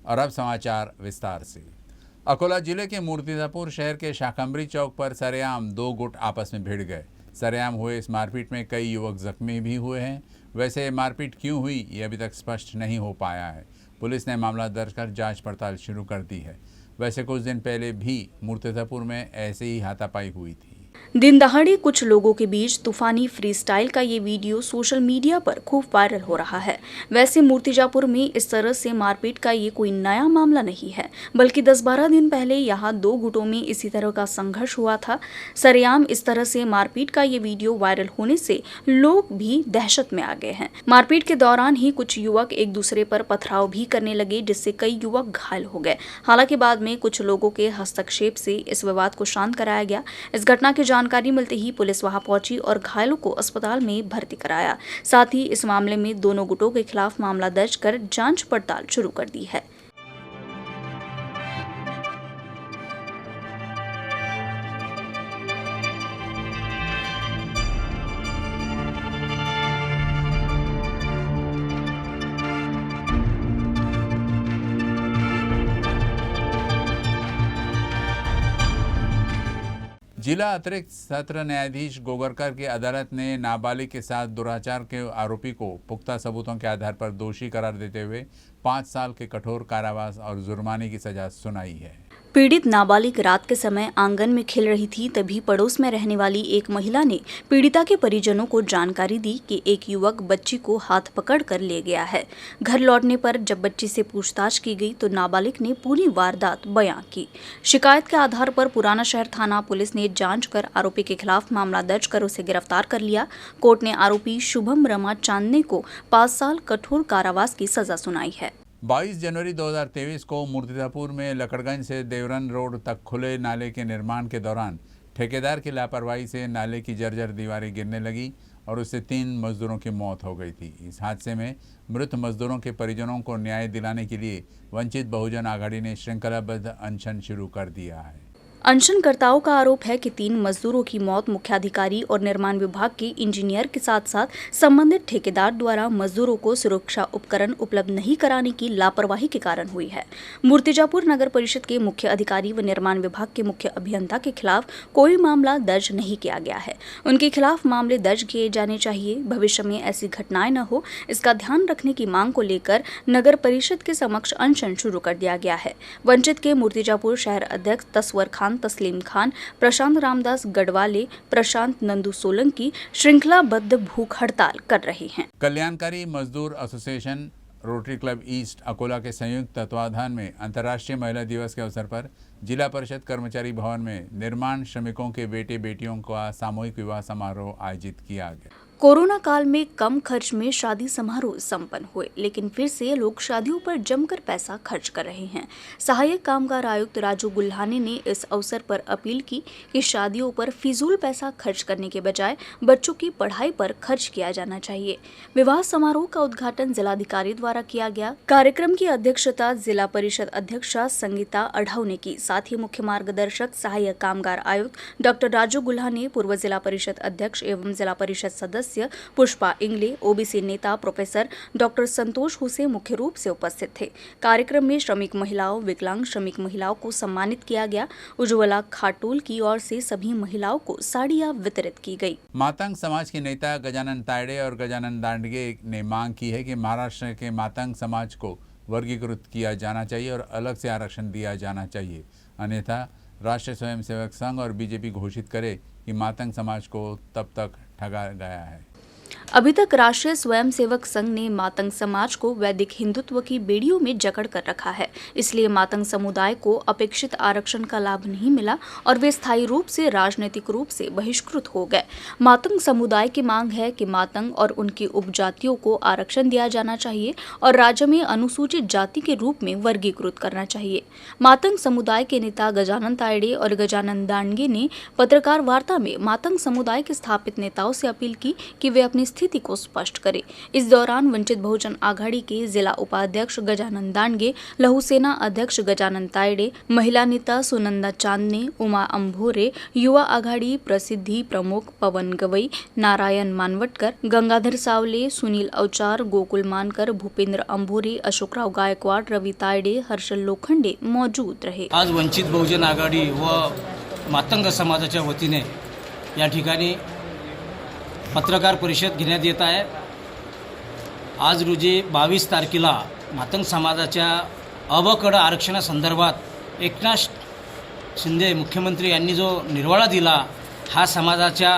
और अब समाचार विस्तार से। अकोला जिले के मूर्तिजापुर शहर के शाकंभरी चौक पर सरेआम दो गुट आपस में भिड़ गए। सरेआम हुए इस मारपीट में कई युवक जख्मी भी हुए हैं। वैसे ये मारपीट क्यों हुई ये अभी तक स्पष्ट नहीं हो पाया है। पुलिस ने मामला दर्ज कर जांच पड़ताल शुरू कर दी है। वैसे कुछ दिन पहले भी मूर्तिजापुर में ऐसे ही हाथापाई हुई थी। दिन दहाड़े कुछ लोगों के बीच तूफानी फ्रीस्टाइल का ये वीडियो सोशल मीडिया पर खूब वायरल हो रहा है। वैसे मूर्तिजापुर में इस तरह से मारपीट का ये कोई नया मामला नहीं है, बल्कि 10-12 दिन पहले यहाँ दो गुटों में इसी तरह का संघर्ष हुआ था। सरेआम इस तरह से मारपीट का ये वीडियो वायरल होने से लोग भी दहशत में आ गए हैं। मारपीट के दौरान ही कुछ युवक एक दूसरे पर पथराव भी करने लगे, जिससे कई युवक घायल हो गए। हालांकि बाद में कुछ लोगों के हस्तक्षेप से इस विवाद को शांत कराया गया। इस घटना की जानकारी मिलते ही पुलिस वहां पहुंची और घायलों को अस्पताल में भर्ती कराया। साथ ही इस मामले में दोनों गुटों के खिलाफ मामला दर्ज कर जांच पड़ताल शुरू कर दी है। जिला अतिरिक्त सत्र न्यायाधीश गोगरकर की अदालत ने नाबालिग के साथ दुराचार के आरोपी को पुख्ता सबूतों के आधार पर दोषी करार देते हुए 5 साल के कठोर कारावास और जुर्माने की सजा सुनाई है। पीड़ित नाबालिग रात के समय आंगन में खेल रही थी, तभी पड़ोस में रहने वाली एक महिला ने पीड़िता के परिजनों को जानकारी दी कि एक युवक बच्ची को हाथ पकड़ कर ले गया है। घर लौटने पर जब बच्ची से पूछताछ की गई तो नाबालिग ने पूरी वारदात बयां की। शिकायत के आधार पर पुराना शहर थाना पुलिस ने जांच कर आरोपी के खिलाफ मामला दर्ज कर उसे गिरफ्तार कर लिया। कोर्ट ने आरोपी शुभम रमा चांदने को 5 साल कठोर कारावास की सजा सुनाई है। 22 जनवरी 2023 को मूर्तिजापुर में लकड़गंज से देवरन रोड तक खुले नाले के निर्माण के दौरान ठेकेदार की लापरवाही से नाले की जर्जर दीवारें गिरने लगी और उससे 3 मजदूरों की मौत हो गई थी। इस हादसे में मृत मजदूरों के परिजनों को न्याय दिलाने के लिए वंचित बहुजन आघाड़ी ने श्रृंखलाबद्ध अनशन शुरू कर दिया है। अनशनकर्ताओं का आरोप है कि 3 मजदूरों की मौत मुख्याधिकारी और निर्माण विभाग के इंजीनियर के साथ साथ संबंधित ठेकेदार द्वारा मजदूरों को सुरक्षा उपकरण उपलब्ध नहीं कराने की लापरवाही के कारण हुई है। मूर्तिजापुर नगर परिषद के मुख्य अधिकारी व निर्माण विभाग के मुख्य अभियंता के खिलाफ कोई मामला दर्ज नहीं किया गया है। उनके खिलाफ मामले दर्ज किए जाने चाहिए। भविष्य में ऐसी घटनाएं न हो, इसका ध्यान रखने की मांग को लेकर नगर परिषद के समक्ष अनशन शुरू कर दिया गया है। वंचित के मूर्तिजापुर शहर अध्यक्ष तस्वर खान, तस्लीम खान, प्रशांत रामदास गढ़वाले, प्रशांत नंदू सोलंकी श्रृंखलाबद्ध भूख हड़ताल कर रहे हैं। कल्याणकारी मजदूर association rotary club east Akola के संयुक्त तत्वाधान में अंतर्राष्ट्रीय महिला दिवस के अवसर पर जिला परिषद कर्मचारी भवन में निर्माण श्रमिकों के बेटे बेटियों का सामूहिक विवाह समारोह आयोजित किया गया। कोरोना काल में कम खर्च में शादी समारोह संपन्न हुए, लेकिन फिर से लोग शादियों पर जमकर पैसा खर्च कर रहे हैं। सहायक कामगार आयुक्त राजू गुल्हाने ने इस अवसर पर अपील की कि शादियों पर फिजूल पैसा खर्च करने के बजाय बच्चों की पढ़ाई पर खर्च किया जाना चाहिए। विवाह समारोह का उद्घाटन जिलाधिकारी द्वारा किया गया। कार्यक्रम की अध्यक्षता जिला परिषद अध्यक्षा संगीता अढ़ाव ने की। साथ ही मुख्य मार्गदर्शक सहायक कामगार आयुक्त डॉक्टर राजू गुल्हाने, पूर्व जिला परिषद अध्यक्ष एवं जिला परिषद सदस्य पुष्पा इंगले, ओबीसी नेता प्रोफेसर डॉक्टर संतोष हुसे मुख्य रूप से उपस्थित थे। कार्यक्रम में श्रमिक महिलाओं, विकलांग श्रमिक महिलाओं को सम्मानित किया गया। उज्ज्वला खाटूल की ओर से सभी महिलाओं को साड़ियां वितरित की गई। मातंग समाज के नेता गजानन तायडे और गजानन दांडगे ने मांग की है कि महाराष्ट्र के मातंग समाज को वर्गीकृत किया जाना चाहिए और अलग से आरक्षण दिया जाना चाहिए, अन्यथा राष्ट्रीय स्वयंसेवक संघ और बीजेपी घोषित करे कि मातंग समाज को तब तक ठगा गया है। अभी तक राष्ट्रीय स्वयंसेवक संघ ने मातंग समाज को वैदिक हिंदुत्व की बेड़ियों में जकड़ कर रखा है। इसलिए मातंग समुदाय को अपेक्षित आरक्षण का लाभ नहीं मिला और वे स्थायी रूप से राजनीतिक रूप से बहिष्कृत हो गए। मातंग समुदाय की मांग है कि मातंग और उनकी उपजातियों को आरक्षण दिया जाना चाहिए और राज्य में अनुसूचित जाति के रूप में वर्गीकृत करना चाहिए। मातंग समुदाय के नेता गजानन तायडे और गजानन दांडगे ने पत्रकार वार्ता में मातंग समुदाय के स्थापित नेताओं से अपील की कि वे अपनी स्थिति को स्पष्ट करे। इस दौरान वंचित बहुजन आघाड़ी के जिला उपाध्यक्ष गजानन दांडगे, लहू सेना अध्यक्ष गजानन तायडे, महिला नेता सुनंदा चांदने, उमा अंभोरे, युवा आघाड़ी प्रसिद्धि प्रमुख पवन गवई, नारायण मानवटकर, गंगाधर सावले, सुनील अवचार, गोकुल मानकर, भूपेंद्र अंभोरे, अशोकराव गायकवाड, रवि तायडे, हर्षल लोखंडे मौजूद रहे। आज वंचित बहुजन आघाडी व मातंग समाजाच्या वतीने या ठिकाणी पत्रकार परिषद घेण्यात येत आहे। आज रोजी 22 तारखेला मातंग समाजाच्या अवकड आरक्षणासंदर्भात एकनाथ शिंदे मुख्यमंत्री यांनी जो निर्वाळा दिला, हा समाजाच्या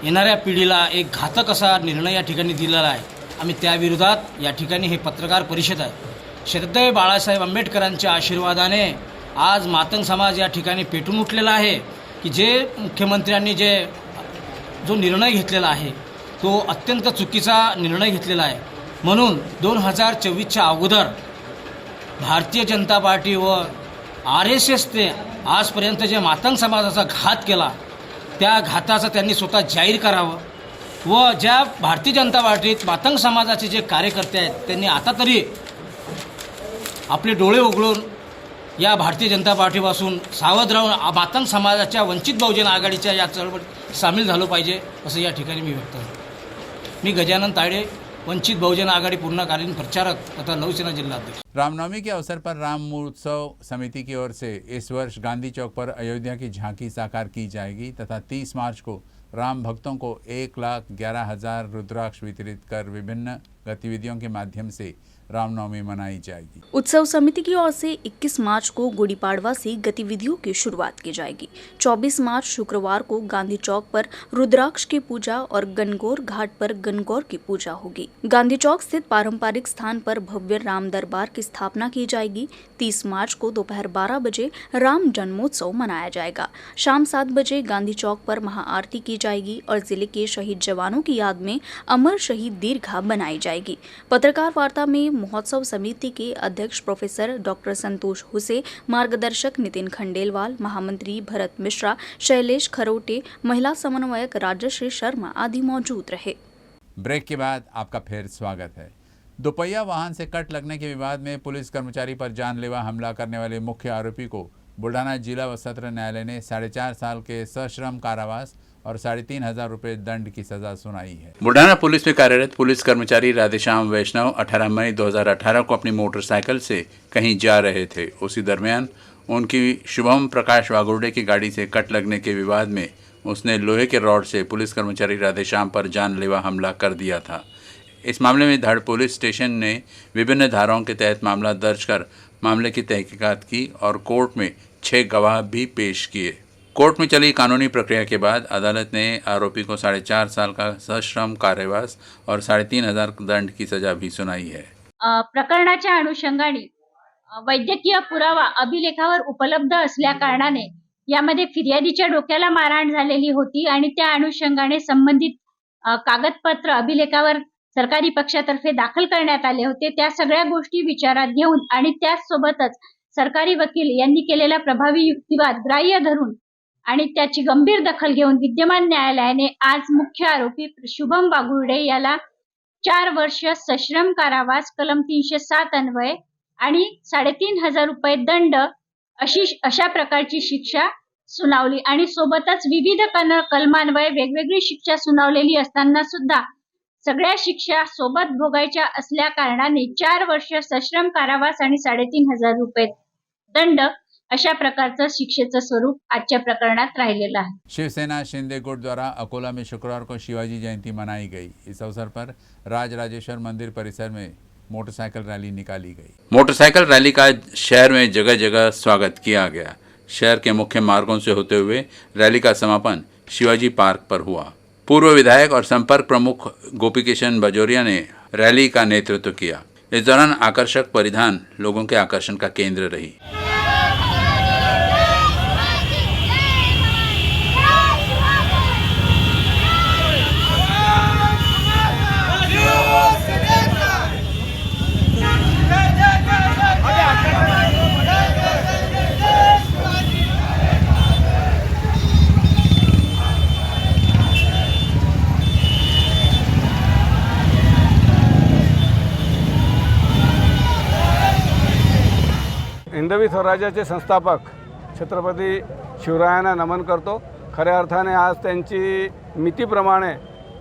येणाऱ्या पिढीला एक घातक असा निर्णय या ठिकाणी दिलेला आहे। आम्ही त्या विरोधात या ठिकाणी हे पत्रकार परिषद आहे। श्रद्धेय बाळासाहेब आंबेडकरांच्या आशीर्वादाने आज मातंग समाज या ठिकाणी पेटून उठलेला आहे की जे मुख्यमंत्र्यांनी जो निर्णय घेतलेला आहे तो अत्यंत चुकीचा निर्णय घेतलेला आहे। म्हणून 2024च्या अगोदर भारतीय जनता पार्टी व RSSने आजपर्यंत जे मातंग समाजाचा घात केला, त्या घाताचं त्यांनी स्वतः जाहीर करावं व ज्या भारतीय जनता पार्टीत मातंग समाजाचे जे कार्यकर्ते आहेत त्यांनी आता तरी आपले डोळे उघडून या भारतीय जनता पार्टीपासून सावध राहून मातंग समाजाच्या वंचित बहुजन आघाडीच्या या चळवळीत सामील झालं पाहिजे असं या ठिकाणी मी व्यक्त करतो। मी गजानन तायडे, वंचित बहुजन आघाड़ी पूर्णकालीन प्रचारक तथा लौसेना जिला अध्यक्ष। रामनवमी के अवसर पर राम महोत्सव समिति की ओर से इस वर्ष गांधी चौक पर अयोध्या की झांकी साकार की जाएगी तथा 30 मार्च को राम भक्तों को 1,11,000 रुद्राक्ष वितरित कर विभिन्न गतिविधियों के माध्यम से रामनवमी मनाई जाएगी। उत्सव समिति की ओर से 21 मार्च को गुड़ी पाड़वा से गतिविधियों की शुरुआत की जाएगी। 24 मार्च शुक्रवार को गांधी चौक पर रुद्राक्ष की पूजा और गणगौर घाट पर गणगौर की पूजा होगी। गांधी चौक स्थित पारंपरिक स्थान पर भव्य राम दरबार की स्थापना की जाएगी। 30 मार्च को दोपहर 12 बजे राम जन्मोत्सव मनाया जाएगा। शाम 7 बजे गांधी चौक पर महाआरती की जाएगी और जिले के शहीद जवानों की याद में अमर शहीद दीर्घा बनाई जाएगी। पत्रकार वार्ता में महोत्सव समिति के अध्यक्ष प्रोफेसर डॉक्टर संतोष हुसे, मार्गदर्शक नितिन खंडेलवाल, महामंत्री भरत मिश्रा, शैलेश खरोटे, महिला समन्वयक राजश्री शर्मा आदि मौजूद रहे। ब्रेक के बाद आपका फिर स्वागत है। दोपहिया वाहन से कट लगने के विवाद में पुलिस कर्मचारी पर जानलेवा हमला करने वाले मुख्य आरोपी को बुल्ढाना जिला व सत्र न्यायालय ने 4.5 साल के सश्रम कारावास और 3,500 रुपये दंड की सजा सुनाई है। बुल्ढाना पुलिस में कार्यरत पुलिस कर्मचारी राधेश्याम वैष्णव 18 मई 2018 को अपनी मोटरसाइकिल से कहीं जा रहे थे। उसी दरमियान उनकी शुभम प्रकाश वागुर्डे की गाड़ी से कट लगने के विवाद में उसने लोहे के रॉड से पुलिस कर्मचारी राधेश्याम पर जानलेवा हमला कर दिया था। इस मामले में धड़ पुलिस स्टेशन ने विभिन्न धाराओं के तहत मामला दर्ज कर मामले की तहकीकात की और कोर्ट में 6 गवाह भी पेश किए। कोर्ट में चली कानूनी प्रक्रिया के बाद अदालत ने आरोपी को 4.5 साल का सश्रम कारावास और 3,500 दंड की सजा भी सुनाई है। प्रकरणाच्या अनुषंगाने वैद्यकीय पुरावा अभिलेखावर उपलब्ध असल्या कारणाने यामध्ये फिर्यादीच्या डोक्याला मारहाण झालेली होती आणि त्या अनुषंगाने संबंधित कागदपत्र अभिलेखावर सरकारी पक्षातर्फे दाखल करण्यात आले होते। त्या सगळ्या गोष्टी विचारात घेऊन आणि त्याचसोबतच सरकारी वकील यांनी केलेला प्रभावी युक्तिवाद ग्राह्य धरून आणि त्याची गंभीर दखल घेऊन विद्यमान न्यायालयाने आज मुख्य आरोपी शुभम वागुर्डे याला 4 वर्ष सश्रम कारावास कलम 307 अन्वये आणि 3,500 रुपये दंड अशा प्रकारची शिक्षा सुनावली आणि सोबतच विविध कलमान्वये वेगवेगळी शिक्षा सुनावलेली असताना सुद्धा सगळ्या शिक्षा सोबत भोगायच्या असल्या कारणाने 4 वर्ष सश्रम कारावास आणि 3,500 रुपये दंड अशा प्रकारचं शिक्षेचं स्वरूप आजच्या प्रकरणात राहिलेलं आहे। शिवसेना शिंदे गुट द्वारा अकोला में शुक्रवार को शिवाजी जयंती मनाई गई। इस अवसर पर राजराजेश्वर मंदिर परिसर में मोटरसाइकिल रैली निकाली गई। मोटरसाइकिल रैली का शहर में जगह जगह स्वागत किया गया। शहर के मुख्य मार्गों से होते हुए रैली का समापन शिवाजी पार्क पर हुआ। पूर्व विधायक और संपर्क प्रमुख गोपीकिशन बजोरिया ने रैली का नेतृत्व किया। इस दौरान आकर्षक परिधान लोगों के आकर्षण का केंद्र रही। हिंदवी स्वराज्याचे संस्थापक छत्रपती शिवरायांना नमन करतो. खऱ्या अर्थाने आज त्यांची मितीप्रमाणे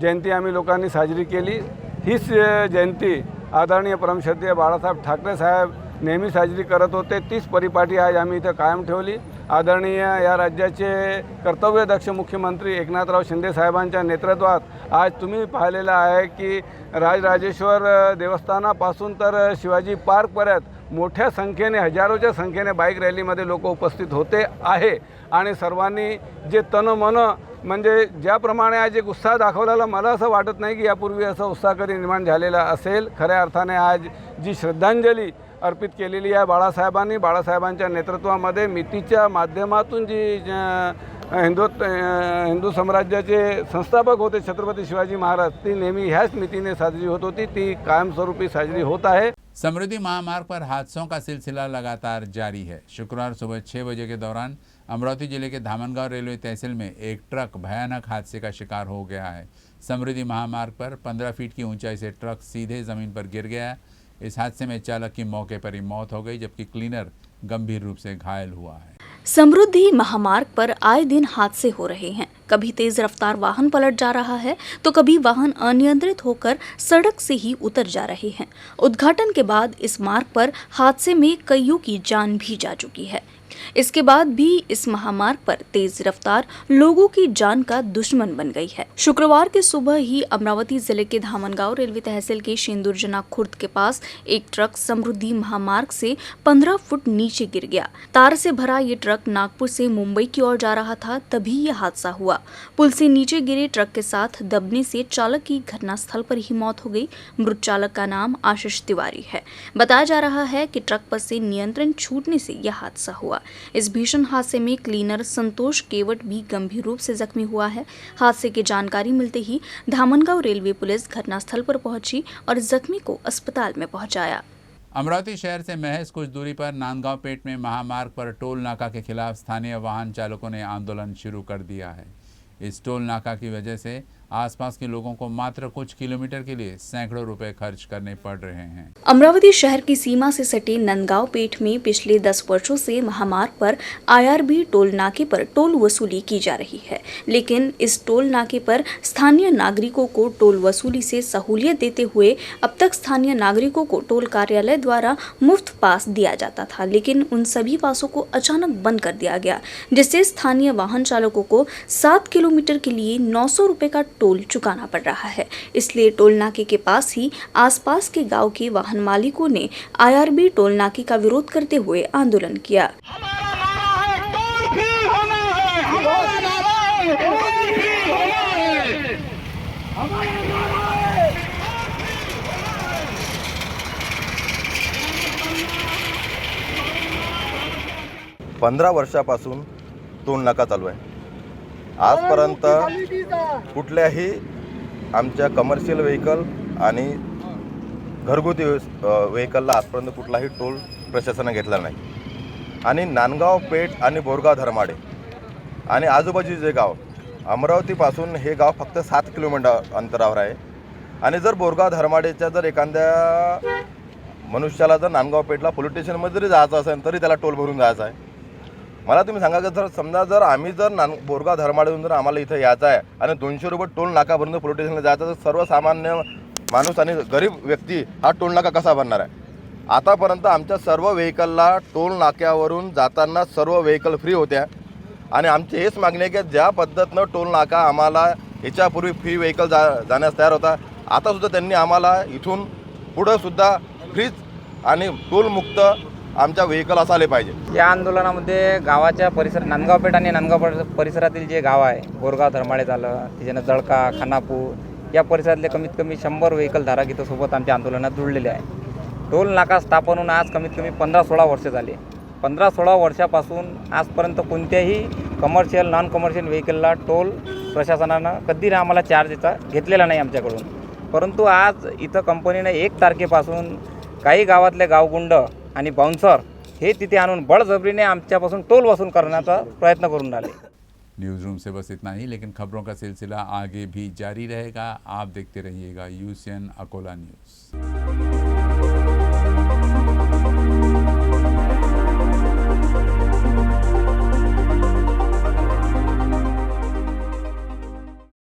जयंती आम्ही लोकांनी साजरी केली. हीच जयंती आदरणीय परमश्रद्धेय बाळासाहेब ठाकरे साहेब नेहमी साजरी करत होते. तीच परिपाटी आज आम्ही इथं कायम ठेवली. आदरणीय या राज्याचे कर्तव्यदक्ष मुख्यमंत्री एकनाथराव शिंदे साहेबांच्या नेतृत्वात आज तुम्ही पाहिलेलं आहे की राजराजेश्वर देवस्थानापासून तर शिवाजी पार्कपर्यंत मोठ्या संख्येने हजारोच्या संख्येने बाईक रॅलीमध्ये लोक उपस्थित होते आहे. आणि सर्वांनी जे तन-मन म्हणजे ज्याप्रमाणे आज एक उत्साह दाखवलेला मला असं वाटत नाही की यापूर्वी असं उत्साह कधी निर्माण झालेला असेल. खऱ्या अर्थाने आज जी श्रद्धांजली अर्पित केलेली आहे बाळासाहेबांच्या नेतृत्वामध्ये मितीच्या माध्यमातून जी हिंदू साम्राज्याचे संस्थापक होते छत्रपती शिवाजी महाराज, ती नेहमी ह्याच मितीने साजरी होत होती. ती कायमस्वरूपी साजरी होत आहे. समृद्धि महामार्ग पर हादसों का सिलसिला लगातार जारी है. शुक्रवार सुबह 6 बजे के दौरान अमरावती जिले के धामनगांव रेलवे तहसील में एक ट्रक भयानक हादसे का शिकार हो गया है. समृद्धि महामार्ग पर 15 फीट की ऊंचाई से ट्रक सीधे ज़मीन पर गिर गया. इस हादसे में चालक की मौके पर ही मौत हो गई, जबकि क्लीनर गंभीर रूप से घायल हुआ है. समृद्धि महामार्ग पर आए दिन हादसे हो रहे हैं. कभी तेज रफ्तार वाहन पलट जा रहा है तो कभी वाहन अनियंत्रित होकर सड़क से ही उतर जा रहे हैं. उद्घाटन के बाद इस मार्ग पर हादसे में कईयों की जान भी जा चुकी है. इसके बाद भी इस महामार्ग पर तेज रफ्तार लोगों की जान का दुश्मन बन गई है. शुक्रवार की सुबह ही अमरावती जिले के धामनगांव रेलवे तहसील के शेंदुरजना खुर्द के पास एक ट्रक समृद्धि महामार्ग से 15 फुट नीचे गिर गया. तार से भरा ये ट्रक नागपुर से मुंबई की ओर जा रहा था, तभी यह हादसा हुआ. पुल से नीचे गिरे ट्रक के साथ दबने से चालक की घटनास्थल पर ही मौत हो गई. मृत चालक का नाम आशीष तिवारी है. बताया जा रहा है कि ट्रक पर से नियंत्रण छूटने से यह हादसा हुआ. इस भीषण हादसे में क्लीनर संतोष केवट भी गंभीर रूप से जख्मी हुआ है. हादसे की जानकारी मिलते ही धामनगांव रेलवे पुलिस घटनास्थल पर पहुंची और जख्मी को अस्पताल में पहुंचाया. अमरावती शहर से महज कुछ दूरी पर नांदगांव पेट में महामार्ग पर टोल नाका के खिलाफ स्थानीय वाहन चालकों ने आंदोलन शुरू कर दिया है. इस टोल नाका की वजह से आसपास के लोगों को मात्र कुछ किलोमीटर के लिए सैकड़ों रुपए खर्च करने पड़ रहे हैं. अमरावती शहर की सीमा से सटे नंदगांव पेठ में पिछले 10 वर्षों से महामार्ग पर IRB टोल नाके पर टोल वसूली की जा रही है. लेकिन इस टोल नाके पर स्थानीय नागरिकों को टोल वसूली से सहूलियत देते हुए अब तक स्थानीय नागरिकों को टोल कार्यालय द्वारा मुफ्त पास दिया जाता था. लेकिन उन सभी पासों को अचानक बंद कर दिया गया, जिससे स्थानीय वाहन चालकों को 7 किलोमीटर के लिए 900 रुपए का टोल चुकाना पड़ रहा है. इसलिए टोल नाके के पास ही आसपास के गांव के वाहन मालिकों ने IRB टोल नाके का विरोध करते हुए आंदोलन किया. पंधरा वर्षापासून टोल नाका चालू आहे. आजपर्यंत कुठल्याही आमच्या कमर्शियल व्हेकल आणि घरगुती व्हेकलला आजपर्यंत कुठलाही टोल प्रशासनाने घेतला नाही. आणि नांदगाव पेठ आणि बोरगाव धर्माडे आणि आजूबाजूचे जे गाव, अमरावतीपासून हे गाव फक्त 7 किलोमीटर अंतरावर आहे. आणि जर बोरगाव धर्माडेच्या जर एखाद्या मनुष्याला जर नांदगाव पेठला पोलीस स्टेशनमध्ये जरी जायचं असेल तरी त्याला टोल भरून जायचं आहे. मला तुम्ही सांगा की जर समजा जर आम्ही जर बोरगाव धर्माडेहून जर आम्हाला इथं यायचं आहे आणि 200 रुपये टोल नाकापर्यंत पोलीस स्टेशनला जायचं, तर सर्वसामान्य माणूस आणि गरीब व्यक्ती हा टोल नाका कसा भरणार आहे? आतापर्यंत आमच्या सर्व व्हेकलला टोल नाक्यावरून जाताना सर्व व्हेकल फ्री होत्या. आणि आमची हेच मागणी आहे की ज्या पद्धतीनं टोल नाका आम्हाला याच्यापूर्वी फ्री व्हेकल जाण्यास तयार होता, आतासुद्धा त्यांनी आम्हाला इथून पुढंसुद्धा फ्रीज आणि टोलमुक्त आमच्या व्हेकल असायला पाहिजे. या आंदोलनामध्ये गावाच्या परिसर नांदगाव पेठ आणि नांदगाव परिसरातील जे गाव आहे, बोरगाव धर्माडे झालं, त्याच्यानं जळका, खानापूर, या परिसरातले कमीत कमी 100 व्हेकल धारक इथं सोबत आमच्या आंदोलनात जुळलेले आहे. टोल नाका स्थापन होऊन आज कमीत कमी 15-16 वर्ष झाले. 15-16 वर्षापासून आजपर्यंत कोणत्याही कमर्शियल नॉन कमर्शियल व्हेकलला टोल प्रशासनानं कधी आम्हाला चार्ज घेतलेला नाही आमच्याकडून. परंतु आज इथं कंपनीनं 1 तारखेपासून काही गावातले गावगुंड आणि बाउन्सर हे तिथे आणून बळजबरीने आमच्यापासून टोल वसूल करण्याचा प्रयत्न करून राहिले. न्यूज़ रूम से बस इतना ही, लेकिन खबरों का सिलसिला आगे भी जारी रहेगा. आप देखते रहिएगा UCN अकोला न्यूज़.